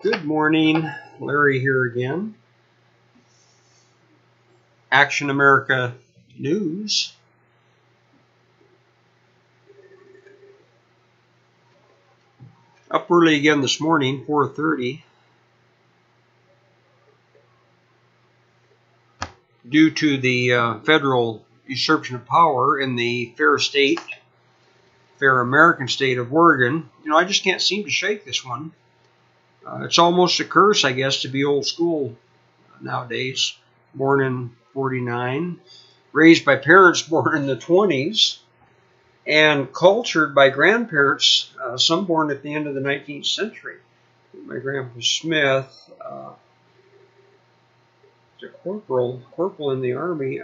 Good morning, Larry here again. Action America News. Up early again this morning, 4:30, due to the federal usurpation of power in the fair American state of Oregon. I just can't seem to shake this one. It's almost a curse, I guess, to be old school nowadays. Born in 49, raised by parents born in the 20s, and cultured by grandparents, some born at the end of the 19th century. My grandpa Smith, was a corporal in the Army.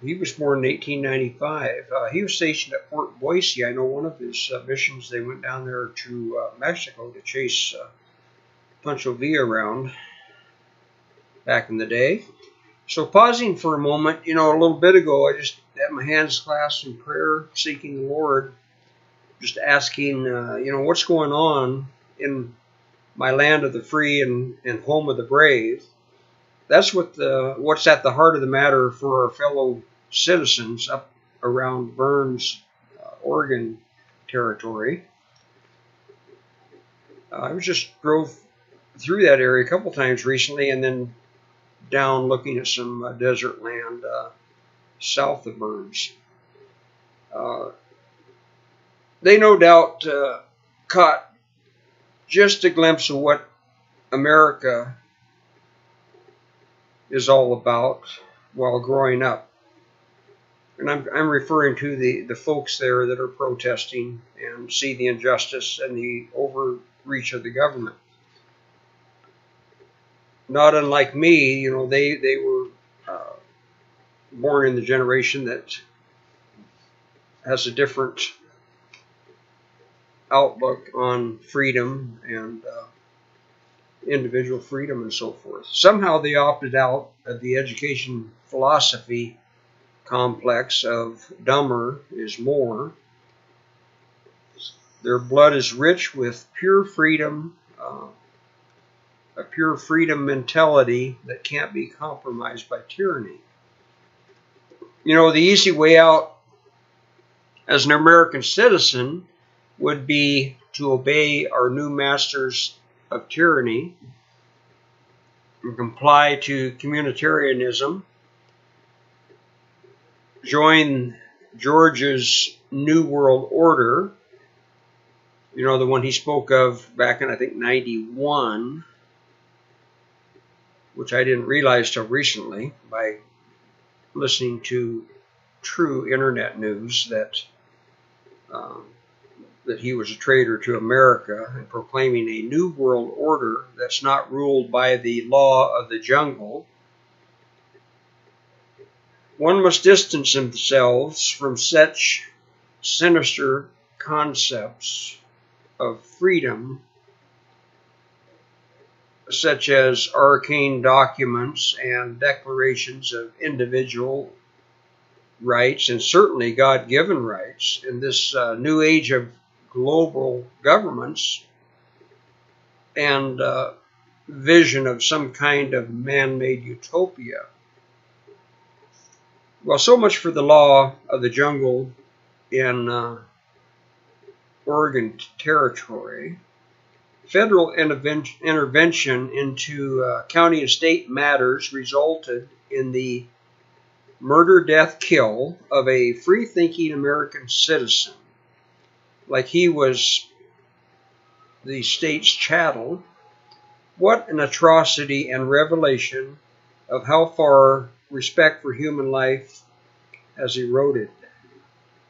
He was born in 1895. He was stationed at Fort Boise. I know one of his missions, they went down there to Mexico to chase Pancho Villa around back in the day. So pausing for a moment, a little bit ago, I just had my hands clasped in prayer, seeking the Lord, just asking, what's going on in my land of the free and home of the brave. That's what's at the heart of the matter for our fellow citizens up around Burns, Oregon territory. I just drove through that area a couple times recently, and then down looking at some desert land south of Burns. They no doubt caught just a glimpse of what America is all about while growing up. And I'm referring to the folks there that are protesting and see the injustice and the overreach of the government. Not unlike me, they were born in the generation that has a different outlook on freedom and individual freedom and so forth. Somehow they opted out of the education philosophy complex of dumber is more. Their blood is rich with pure freedom, a pure freedom mentality that can't be compromised by tyranny. The easy way out as an American citizen would be to obey our new masters of tyranny and comply to communitarianism, join George's New World Order, the one he spoke of back in, I think, 91, which I didn't realize till recently by listening to true internet news that he was a traitor to America and proclaiming a new world order that's not ruled by the law of the jungle. One must distance themselves from such sinister concepts of freedom, such as arcane documents and declarations of individual rights, and certainly God-given rights in this new age of global governments and vision of some kind of man-made utopia. Well, so much for the law of the jungle in Oregon territory. Federal intervention into county and state matters resulted in the murder, death, kill of a free-thinking American citizen, like he was the state's chattel. What an atrocity and revelation of how far respect for human life has eroded.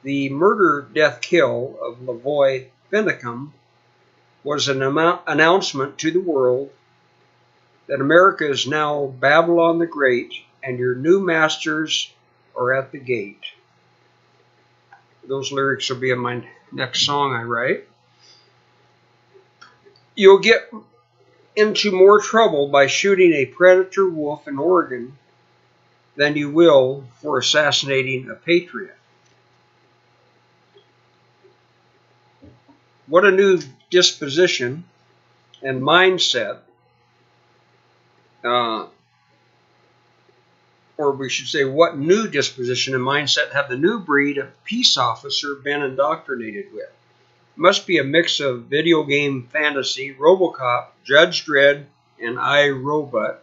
The murder, death, kill of Levoy Finicum was an announcement to the world that America is now Babylon the Great, and your new masters are at the gate. Those lyrics will be in my next song I write. You'll get into more trouble by shooting a predator wolf in Oregon than you will for assassinating a patriot. What a new disposition and mindset, or we should say, what new disposition and mindset have the new breed of peace officer been indoctrinated with? Must be a mix of video game fantasy, RoboCop, Judge Dredd, and iRobot,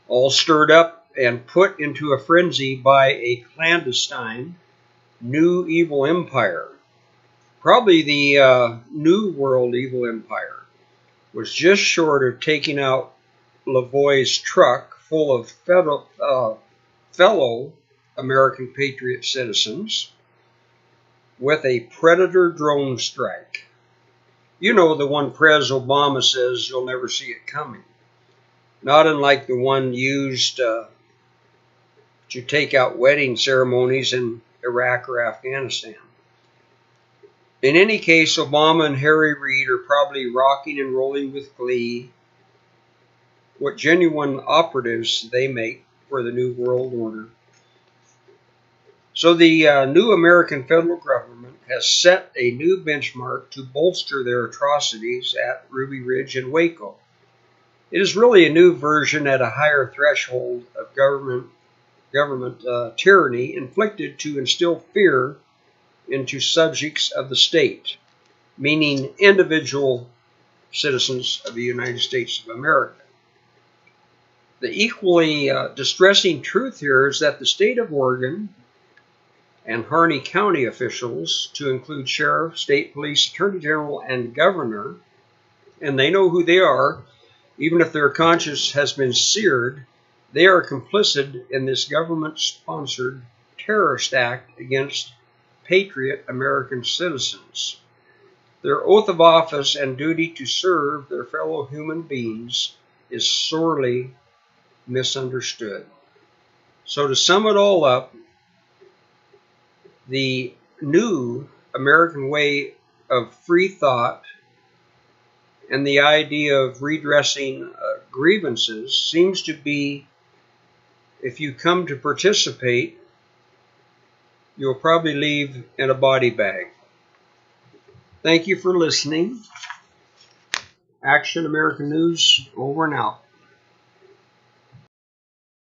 all stirred up and put into a frenzy by a clandestine new evil empire. Probably the New World evil empire was just short of taking out Levoy's truck full of fellow American patriot citizens with a predator drone strike. You know, the one Pres Obama says you'll never see it coming. Not unlike the one used to take out wedding ceremonies in Iraq or Afghanistan. In any case, Obama and Harry Reid are probably rocking and rolling with glee what genuine operatives they make for the New World Order. So the new American federal government has set a new benchmark to bolster their atrocities at Ruby Ridge and Waco. It is really a new version at a higher threshold of government tyranny inflicted to instill fear into subjects of the state, meaning individual citizens of the United States of America. The equally distressing truth here is that the state of Oregon and Harney County officials, to include sheriff, state police, attorney general, and governor, and they know who they are, even if their conscience has been seared, they are complicit in this government-sponsored terrorist act against patriot American citizens. Their oath of office and duty to serve their fellow human beings is sorely misunderstood. So to sum it all up, the new American way of free thought and the idea of redressing grievances seems to be, if you come to participate, you'll probably leave in a body bag. Thank you for listening. Action American News, over and out.